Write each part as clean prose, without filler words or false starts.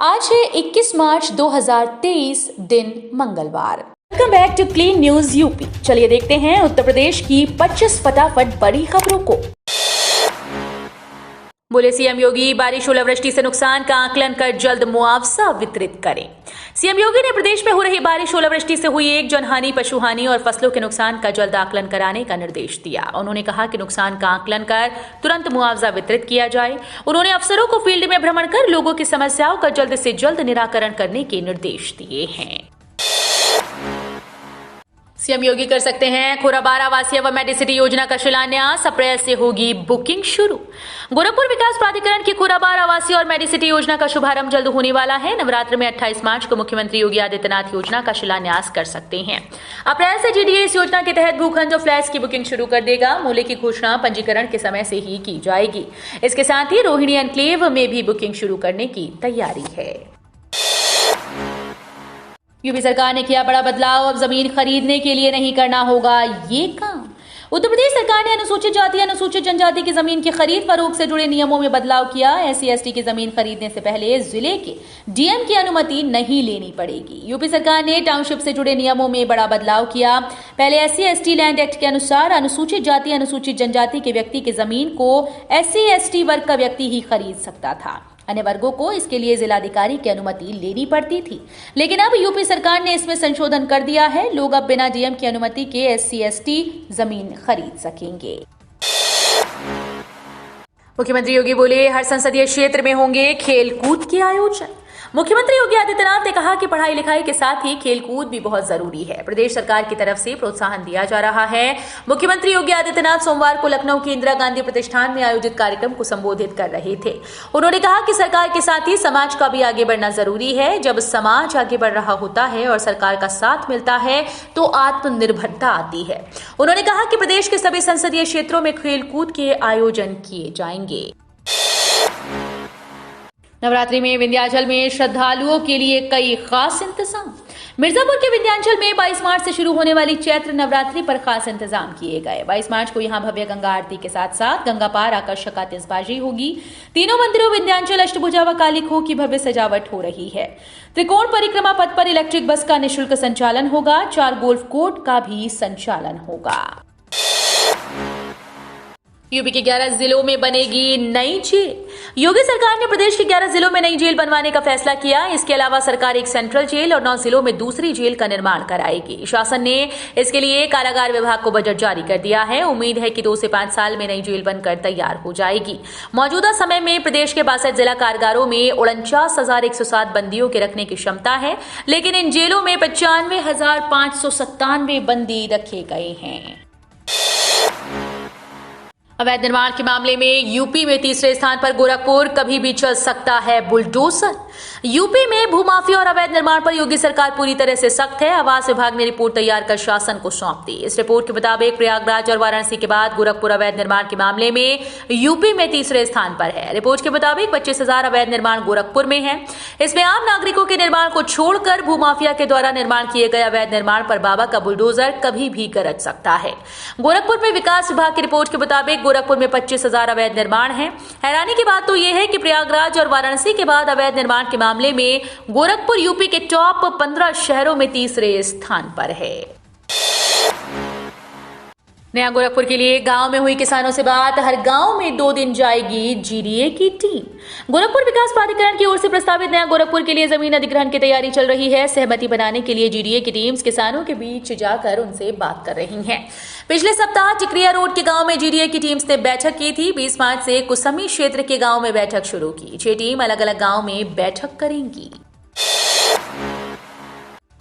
आज है 21 मार्च 2023 दिन मंगलवार। Welcome back to Clean News UP. चलिए देखते हैं उत्तर प्रदेश की 25 फटाफट बड़ी खबरों को। बोले सीएम योगी, बारिश ओलावृष्टि से नुकसान का आकलन कर जल्द मुआवजा वितरित करें। सीएम योगी ने प्रदेश में हो रही बारिश ओलावृष्टि से हुई एक जनहानि, पशुहानि और फसलों के नुकसान का जल्द आकलन कराने का निर्देश दिया। उन्होंने कहा कि नुकसान का आकलन कर तुरंत मुआवजा वितरित किया जाए। उन्होंने अफसरों को फील्ड में भ्रमण कर लोगों की समस्याओं का जल्द से जल्द निराकरण करने के निर्देश दिए हैं। सीएम योगी कर सकते हैं खोराबार आवासीय व मेडिसिटी योजना का शिलान्यास, अप्रैल से होगी बुकिंग शुरू। गोरखपुर विकास प्राधिकरण की खोराबार आवासीय और मेडिसिटी योजना का शुभारंभ जल्द होने वाला है। नवरात्र में 28 मार्च को मुख्यमंत्री योगी आदित्यनाथ योजना का शिलान्यास कर सकते हैं। अप्रैल से जीडीए इस योजना के तहत भूखंड और फ्लैट्स की बुकिंग शुरू कर देगा। मूल्य की घोषणा पंजीकरण के समय से ही की जाएगी। इसके साथ ही रोहिणी एनक्लेव में भी बुकिंग शुरू करने की तैयारी है। यूपी सरकार ने किया बड़ा बदलाव, अब जमीन खरीदने के लिए नहीं करना होगा ये काम। उत्तर प्रदेश सरकार ने अनुसूचित जाति, अनुसूचित जनजाति की जमीन की खरीद फरोख्त से जुड़े नियमों में बदलाव किया। SC/ST की जमीन खरीदने से पहले जिले के डीएम की अनुमति नहीं लेनी पड़ेगी। यूपी सरकार ने टाउनशिप से जुड़े नियमों में बड़ा बदलाव किया। पहले SC/ST लैंड एक्ट के अनुसार अनुसूचित जाति, अनुसूचित जनजाति के व्यक्ति की जमीन को SC/ST वर्ग का व्यक्ति ही खरीद सकता था। अन्य वर्गों को इसके लिए जिलाधिकारी की अनुमति लेनी पड़ती थी। लेकिन अब यूपी सरकार ने इसमें संशोधन कर दिया है। लोग अब बिना डीएम की अनुमति के SC/ST जमीन खरीद सकेंगे। मुख्यमंत्री योगी बोले, हर संसदीय क्षेत्र में होंगे खेल कूद के आयोजन। मुख्यमंत्री योगी आदित्यनाथ ने कहा कि पढ़ाई लिखाई के साथ ही खेल कूद भी बहुत जरूरी है। प्रदेश सरकार की तरफ से प्रोत्साहन दिया जा रहा है। मुख्यमंत्री योगी आदित्यनाथ सोमवार को लखनऊ के इंदिरा गांधी प्रतिष्ठान में आयोजित कार्यक्रम को संबोधित कर रहे थे। उन्होंने कहा कि सरकार के साथ ही समाज का भी आगे बढ़ना जरूरी है। जब समाज आगे बढ़ रहा होता है और सरकार का साथ मिलता है तो आत्मनिर्भरता आती है। उन्होंने कहा कि प्रदेश के सभी संसदीय क्षेत्रों में खेल कूद के आयोजन किए जाएंगे। नवरात्रि में विंध्याचल में श्रद्धालुओं के लिए कई खास इंतजाम। मिर्जापुर के विंध्याचल में 22 मार्च से शुरू होने वाली चैत्र नवरात्रि पर खास इंतजाम किए गए। 22 मार्च को यहां भव्य गंगा आरती के साथ साथ गंगा पार आकर्षक आतिशबाजी होगी। तीनों मंदिरों विंध्याचल, अष्टभुजा व काली खोह की भव्य सजावट हो रही है। त्रिकोण परिक्रमा पथ पर इलेक्ट्रिक बस का निःशुल्क संचालन होगा। 4 गोल्फ कोर्ट का भी संचालन होगा। यूपी के 11 जिलों में बनेगी नई जेल। योगी सरकार ने प्रदेश के 11 जिलों में नई जेल बनवाने का फैसला किया। इसके अलावा सरकार एक सेंट्रल जेल और 9 जिलों में दूसरी जेल का निर्माण कराएगी। शासन ने इसके लिए कारागार विभाग को बजट जारी कर दिया है। उम्मीद है कि 2 से 5 साल में नई जेल बनकर तैयार हो जाएगी। मौजूदा समय में प्रदेश के 62 जिला कारागारों में 49,107 बंदियों के रखने की क्षमता है, लेकिन इन जेलों में 95,597 बंदी रखे गए हैं। अवैध निर्माण के मामले में यूपी में तीसरे स्थान पर गोरखपुर, कभी भी चल सकता है बुलडोजर। यूपी में भूमाफिया और अवैध निर्माण पर योगी सरकार पूरी तरह से सख्त है। आवास विभाग ने रिपोर्ट तैयार कर शासन को सौंप दी। इस रिपोर्ट के मुताबिक प्रयागराज और वाराणसी के बाद गोरखपुर अवैध निर्माण के मामले में यूपी में तीसरे स्थान पर है। रिपोर्ट के मुताबिक 25,000 अवैध निर्माण गोरखपुर में है। इसमें आम नागरिकों के निर्माण को छोड़कर भूमाफिया के द्वारा निर्माण किए गए अवैध निर्माण पर बाबा का बुलडोजर कभी भी गरज सकता है। गोरखपुर में विकास विभाग की रिपोर्ट के मुताबिक गोरखपुर में 25,000 अवैध निर्माण हैं। हैरानी की बात तो यह है कि प्रयागराज और वाराणसी के बाद अवैध निर्माण के मामले में गोरखपुर यूपी के टॉप 15 शहरों में तीसरे स्थान पर है। नया गोरखपुर के लिए गांव में हुई किसानों से बात। हर गांव में 2 दिन जाएगी जीडीए की टीम। गोरखपुर विकास प्राधिकरण की ओर से प्रस्तावित नया गोरखपुर के लिए जमीन अधिग्रहण की तैयारी चल रही है। सहमति बनाने के लिए जीडीए की टीम्स किसानों के बीच जाकर उनसे बात कर रही हैं। पिछले सप्ताह टिकरिया रोड के गांव में जीडीए की टीम्स ने बैठक की थी। 20 मार्च से कुसमी क्षेत्र के गांव में बैठक शुरू की। 6 टीम अलग अलग गांव में बैठक करेंगी।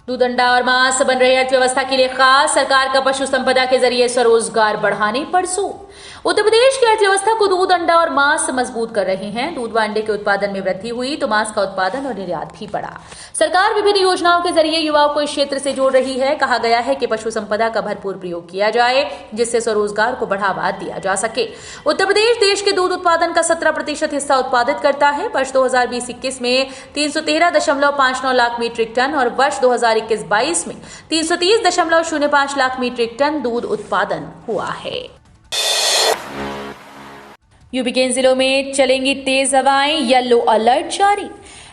दूध, अंडा और मांस बन रहे अर्थव्यवस्था के लिए खास। सरकार का पशु संपदा के जरिए स्वरोजगार बढ़ाने पर जोर। उत्तर प्रदेश की अर्थव्यवस्था को दूध, अंडा और मांस मजबूत कर रहे हैं। दूध व अंडे के उत्पादन में वृद्धि हुई तो मांस का उत्पादन और निर्यात भी बढ़ा। सरकार विभिन्न योजनाओं के जरिए युवाओं को इस क्षेत्र से जोड़ रही है। कहा गया है कि पशु संपदा का भरपूर प्रयोग किया जाए, जिससे स्वरोजगार को बढ़ावा दिया जा सके। उत्तर प्रदेश देश के दूध उत्पादन का 17% हिस्सा उत्पादित करता है। वर्ष 2020-21 में 313.59 लाख मीट्रिक टन और वर्ष 2021-22 में 330.05 लाख मीट्रिक टन दूध उत्पादन हुआ है। यूपी के इन जिलों में चलेंगी तेज हवाएं, येलो अलर्ट जारी।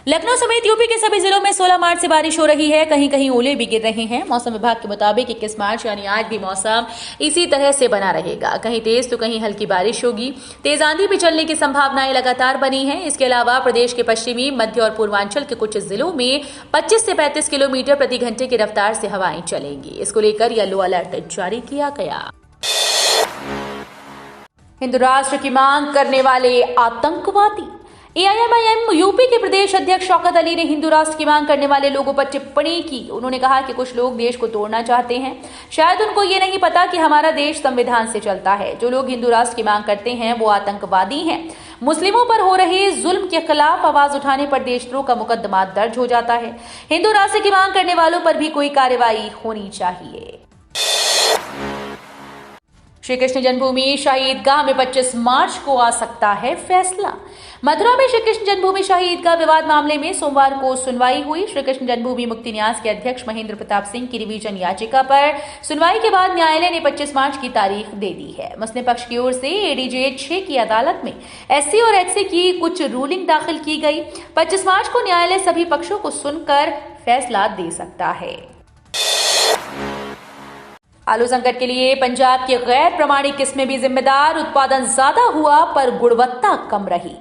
लखनऊ समेत यूपी के सभी जिलों में 16 मार्च से बारिश हो रही है। कहीं कहीं ओले भी गिर रहे हैं। मौसम विभाग के मुताबिक 21 मार्च यानी आज भी मौसम इसी तरह से बना रहेगा। कहीं तेज तो कहीं हल्की बारिश होगी। तेज आंधी भी चलने की संभावनाएं लगातार बनी है। इसके अलावा प्रदेश के पश्चिमी, मध्य और पूर्वांचल के कुछ जिलों में 25 से 35 किलोमीटर प्रति घंटे की रफ्तार से हवाएं चलेंगी। इसको लेकर येलो अलर्ट जारी किया गया। हिंदू राष्ट्र की मांग करने वाले आतंकवादी। एआईएमआईएम यूपी के प्रदेश अध्यक्ष शौकत अली ने हिंदू राष्ट्र की मांग करने वाले लोगों पर टिप्पणी की। उन्होंने कहा कि कुछ लोग देश को तोड़ना चाहते हैं। शायद उनको ये नहीं पता कि हमारा देश संविधान से चलता है। जो लोग हिंदू राष्ट्र की मांग करते हैं वो आतंकवादी हैं। मुस्लिमों पर हो रहे जुल्म के खिलाफ आवाज उठाने पर देशद्रोह का मुकदमा दर्ज हो जाता है। हिंदू राष्ट्र की मांग करने वालों पर भी कोई कार्रवाई होनी चाहिए। श्री कृष्ण जन्मभूमि शाही ईदगाह में 25 मार्च को आ सकता है फैसला। मथुरा में श्री कृष्ण जन्मभूमि शाही ईदगाह विवाद मामले में सोमवार को सुनवाई हुई। श्री कृष्ण जन्मभूमि मुक्ति न्यास के अध्यक्ष महेंद्र प्रताप सिंह की रिवीजन याचिका पर सुनवाई के बाद न्यायालय ने 25 मार्च की तारीख दे दी है। मुस्लिम पक्ष की ओर से एडीजे 6 की अदालत में एससी और एचसी की कुछ रूलिंग दाखिल की गई। 25 मार्च को न्यायालय सभी पक्षों को सुनकर फैसला दे सकता है। आलू संकट के लिए पंजाब की गैर प्रमाणिक किस्में भी जिम्मेदार। उत्पादन ज्यादा हुआ पर गुणवत्ता कम रही।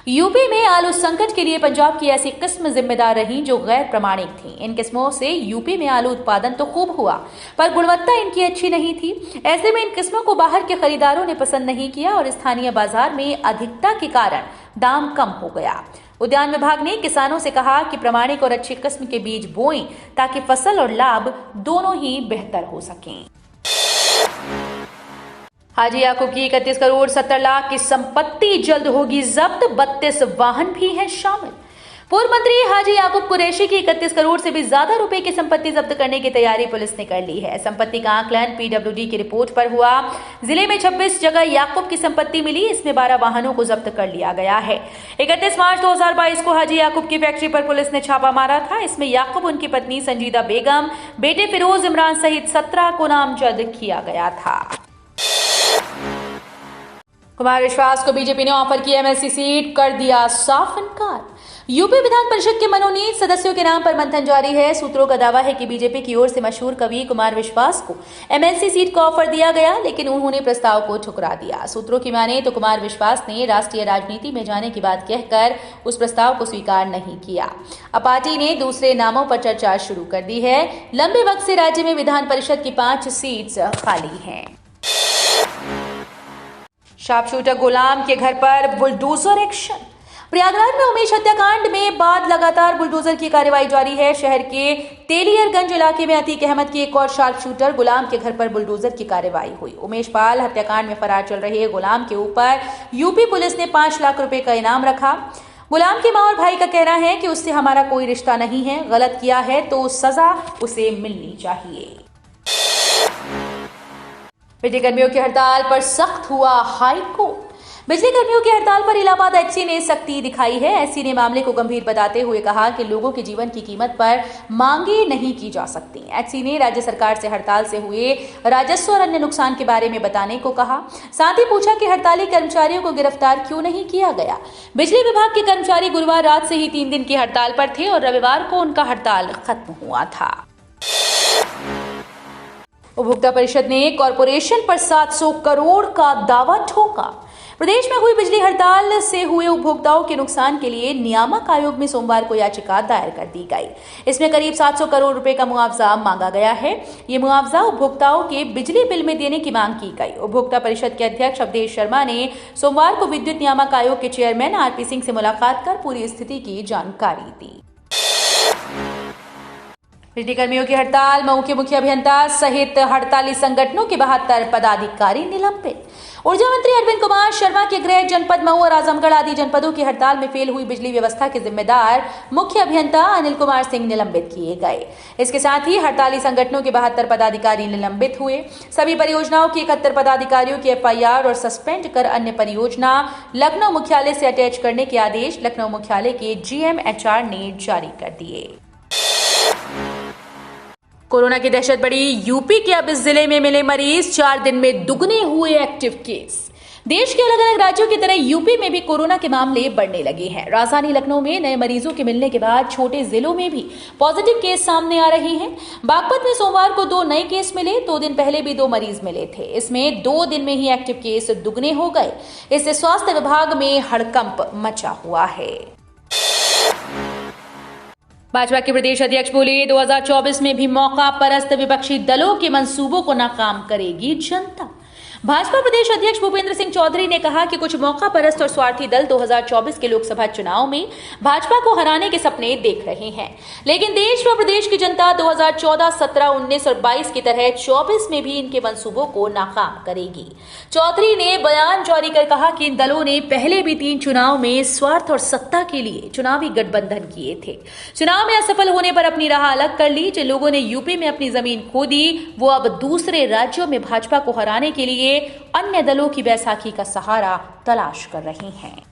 यूपी में आलू संकट के लिए पंजाब की ऐसी किस्म जिम्मेदार रही जो गैर प्रमाणिक थी। इन किस्मों से यूपी में आलू उत्पादन तो खूब हुआ पर गुणवत्ता इनकी अच्छी नहीं थी। ऐसे में इन किस्मों को बाहर के खरीदारों ने पसंद नहीं किया और स्थानीय बाजार में अधिकता के कारण दाम कम हो गया। उद्यान विभाग ने किसानों से कहा कि प्रमाणिक और अच्छी किस्म के बीज बोएं ताकि फसल और लाभ दोनों ही बेहतर हो सकें। हाजी याकूब की 31 करोड़ 70 लाख की संपत्ति जल्द होगी जब्त। 32 वाहन भी हैं शामिल। पूर्व मंत्री हाजी याकूब कुरैशी की 31 करोड़ से भी ज्यादा रुपए की संपत्ति जब्त करने की तैयारी पुलिस ने कर ली है। संपत्ति का आकलन पीडब्ल्यूडी की रिपोर्ट पर हुआ। जिले में 26 जगह याकूब की संपत्ति मिली। इसमें 12 वाहनों को जब्त कर लिया गया है। 31 मार्च 2022 को हाजी याकूब की फैक्ट्री पर पुलिस ने छापा मारा था। इसमें याकूब, उनकी पत्नी संजीदा बेगम, बेटे फिरोज इमरान सहित 17 को नामजद किया गया था। कुमार विश्वास को बीजेपी ने ऑफर की एमएलसी सीट, कर दिया साफ इनकार। यूपी विधान परिषद के मनोनीत सदस्यों के नाम पर मंथन जारी है। सूत्रों का दावा है कि बीजेपी की ओर से मशहूर कवि कुमार विश्वास को एमएलसी सीट का ऑफर दिया गया, लेकिन उन्होंने प्रस्ताव को ठुकरा दिया। सूत्रों की माने तो कुमार विश्वास ने राष्ट्रीय राजनीति में जाने की बात कहकर उस प्रस्ताव को स्वीकार नहीं किया। अब पार्टी ने दूसरे नामों पर चर्चा शुरू कर दी है। लंबे वक्त से राज्य में विधान परिषद की 5 सीट्स खाली हैं। शार्प शूटर गुलाम के घर पर बुलडोजर एक्शन। प्रयागराज में उमेश हत्याकांड में बाद लगातार बुलडोजर की कार्रवाई जारी है। शहर के तेलियरगंज इलाके में अतीक अहमद की एक और शार्प शूटर गुलाम के घर पर बुलडोजर की कार्रवाई हुई। उमेश पाल हत्याकांड में फरार चल रहे गुलाम के ऊपर यूपी पुलिस ने 5 लाख रुपए का इनाम रखा। गुलाम की मां और भाई का कहना है कि उससे हमारा कोई रिश्ता नहीं है, गलत किया है तो सजा उसे मिलनी चाहिए। बिजली कर्मियों की हड़ताल पर सख्त हुआ हाई कोर्ट। बिजली कर्मियों की हड़ताल पर इलाहाबाद एचसी ने सख्ती दिखाई है। एचसी ने मामले को गंभीर बताते हुए कहा कि लोगों के जीवन की कीमत पर मांगे नहीं की जा सकती। एचसी ने राज्य सरकार से हड़ताल से हुए राजस्व और अन्य नुकसान के बारे में बताने को कहा। साथ ही पूछा कि हड़ताली कर्मचारियों को गिरफ्तार क्यों नहीं किया गया। बिजली विभाग के कर्मचारी गुरुवार रात से ही 3 दिन की हड़ताल पर थे और रविवार को उनका हड़ताल खत्म हुआ था। उपभोक्ता परिषद ने कॉर्पोरेशन पर 700 करोड़ का दावा ठोका। प्रदेश में हुई बिजली हड़ताल से हुए उपभोक्ताओं के नुकसान के लिए नियामक आयोग में सोमवार को याचिका दायर कर दी गई। इसमें करीब 700 करोड़ रुपए का मुआवजा मांगा गया है। ये मुआवजा उपभोक्ताओं के बिजली बिल में देने की मांग की गई। उपभोक्ता परिषद के अध्यक्ष अवधेश शर्मा ने सोमवार को विद्युत नियामक आयोग के चेयरमैन आरपी सिंह से मुलाकात कर पूरी स्थिति की जानकारी दी। बिजली कर्मियों की हड़ताल, मऊ के मुख्य अभियंता सहित हड़ताली संगठनों के 72 पदाधिकारी निलंबित। ऊर्जा मंत्री अरविंद कुमार शर्मा के गृह जनपद मऊ और आजमगढ़ आदि जनपदों की हड़ताल में फेल हुई बिजली व्यवस्था के जिम्मेदार मुख्य अभियंता अनिल कुमार सिंह निलंबित किए गए। इसके साथ ही हड़ताली संगठनों के 72 पदाधिकारी निलंबित हुए। सभी परियोजनाओं के 71 पदाधिकारियों की एफआईआर और सस्पेंड कर अन्य परियोजना लखनऊ मुख्यालय से अटैच करने के आदेश लखनऊ मुख्यालय के जीएमएचआर ने जारी कर दिए। कोरोना की दहशत बढ़ी, यूपी के अब इस जिले में मिले मरीज, 4 दिन में दुगने हुए एक्टिव केस। देश के अलग अलग राज्यों की तरह यूपी में भी कोरोना के मामले बढ़ने लगे हैं। राजधानी लखनऊ में नए मरीजों के मिलने के बाद छोटे जिलों में भी पॉजिटिव केस सामने आ रहे हैं। बागपत में सोमवार को 2 नए केस मिले। 2 दिन पहले भी 2 मरीज मिले थे। इसमें 2 दिन में ही एक्टिव केस दुगने हो गए। इससे स्वास्थ्य विभाग में हड़कंप मचा हुआ है। भाजपा के प्रदेश अध्यक्ष बोले, 2024 में भी मौका परस्त विपक्षी दलों के मंसूबों को नाकाम करेगी जनता। भाजपा प्रदेश अध्यक्ष भूपेंद्र सिंह चौधरी ने कहा कि कुछ मौका परस्त और स्वार्थी दल 2024 के लोकसभा चुनाव में भाजपा को हराने के सपने देख रहे हैं, लेकिन देश व प्रदेश की जनता 2014, 17, 19 और 22 की तरह 24 में भी इनके मंसूबों को नाकाम करेगी। चौधरी ने बयान जारी कर कहा कि इन दलों ने पहले भी 3 चुनाव में स्वार्थ और सत्ता के लिए चुनावी गठबंधन किए थे। चुनाव में असफल होने पर अपनी राह अलग कर ली। जिन लोगों ने यूपी में अपनी जमीन खो दी, वो अब दूसरे राज्यों में भाजपा को हराने के लिए अन्य दलों की बैसाखी का सहारा तलाश कर रहे हैं।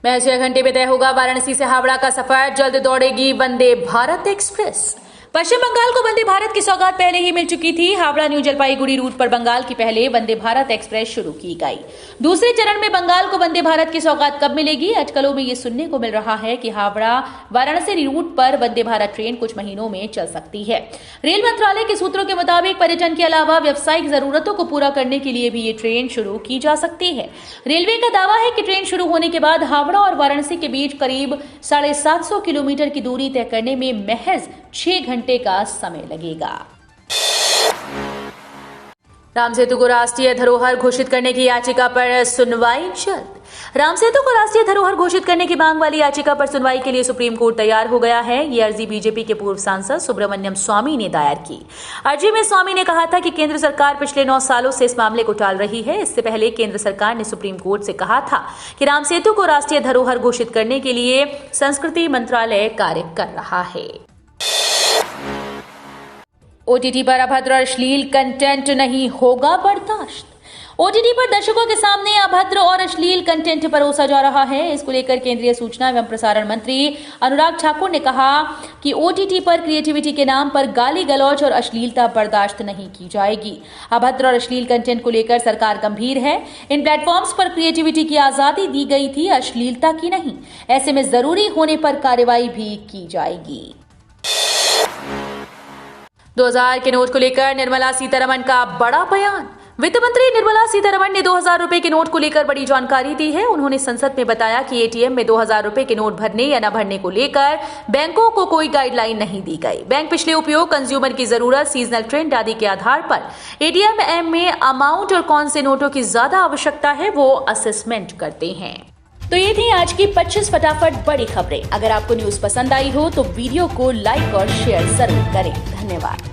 महज 6 घंटे में तय होगा वाराणसी से हावड़ा का सफर। जल्द दौड़ेगी वंदे भारत एक्सप्रेस। पश्चिम बंगाल को वंदे भारत की सौगात पहले ही मिल चुकी थी। हावड़ा न्यू जलपाईगुड़ी रूट पर बंगाल की पहले वंदे भारत एक्सप्रेस शुरू की गई। दूसरे चरण में बंगाल को वंदे भारत की सौगात कब मिलेगी? अटकलों में ये सुनने को मिल रहा है कि हावड़ा वाराणसी रूट पर वंदे भारत ट्रेन कुछ महीनों में चल सकती है। रेल मंत्रालय के सूत्रों के मुताबिक पर्यटन के अलावा व्यावसायिक जरूरतों को पूरा करने के लिए भी ये ट्रेन शुरू की जा सकती है। रेलवे का दावा है कि ट्रेन शुरू होने के बाद हावड़ा और वाराणसी के बीच करीब 750 किलोमीटर की दूरी तय करने में महज 6 घंटे का समय लगेगा। राम सेतु को राष्ट्रीय धरोहर घोषित करने की याचिका पर सुनवाई जल्द। राम सेतु को राष्ट्रीय धरोहर घोषित करने की मांग वाली याचिका पर सुनवाई के लिए सुप्रीम कोर्ट तैयार हो गया है। ये अर्जी बीजेपी के पूर्व सांसद सुब्रमण्यम स्वामी ने दायर की। अर्जी में स्वामी ने कहा था कि केंद्र सरकार पिछले 9 सालों से इस मामले को टाल रही है। इससे पहले केंद्र सरकार ने सुप्रीम कोर्ट से कहा था कि राम सेतु को राष्ट्रीय धरोहर घोषित करने के लिए संस्कृति मंत्रालय कार्य कर रहा है। ओटीटी पर अभद्र और अश्लील कंटेंट नहीं होगा बर्दाश्त। ओटीटी पर दर्शकों के सामने अभद्र और अश्लील कंटेंट परोसा जा रहा है। इसको लेकर केंद्रीय सूचना एवं प्रसारण मंत्री अनुराग ठाकुर ने कहा कि ओटीटी पर क्रिएटिविटी के नाम पर गाली गलौज और अश्लीलता बर्दाश्त नहीं की जाएगी। अभद्र और अश्लील कंटेंट को लेकर सरकार गंभीर है। इन प्लेटफॉर्म्स पर क्रिएटिविटी की आजादी दी गई थी, अश्लीलता की नहीं। ऐसे में जरूरी होने पर कार्रवाई भी की जाएगी। 2000 के नोट को लेकर निर्मला सीतारमण का बड़ा बयान। वित्त मंत्री निर्मला सीतारमण ने 2000 रुपए के नोट को लेकर बड़ी जानकारी दी है। उन्होंने संसद में बताया कि एटीएम में 2000 रुपए के नोट भरने या न भरने को लेकर बैंकों को कोई गाइडलाइन नहीं दी गई। बैंक पिछले उपयोग, कंज्यूमर की जरूरत, सीजनल ट्रेंड आदि के आधार पर एटीएम में अमाउंट और कौन से नोटों की ज्यादा आवश्यकता है वो असेसमेंट करते हैं। तो ये थी आज की 25 फटाफट बड़ी खबरें। अगर आपको न्यूज पसंद आई हो तो वीडियो को लाइक और शेयर जरूर करें। धन्यवाद।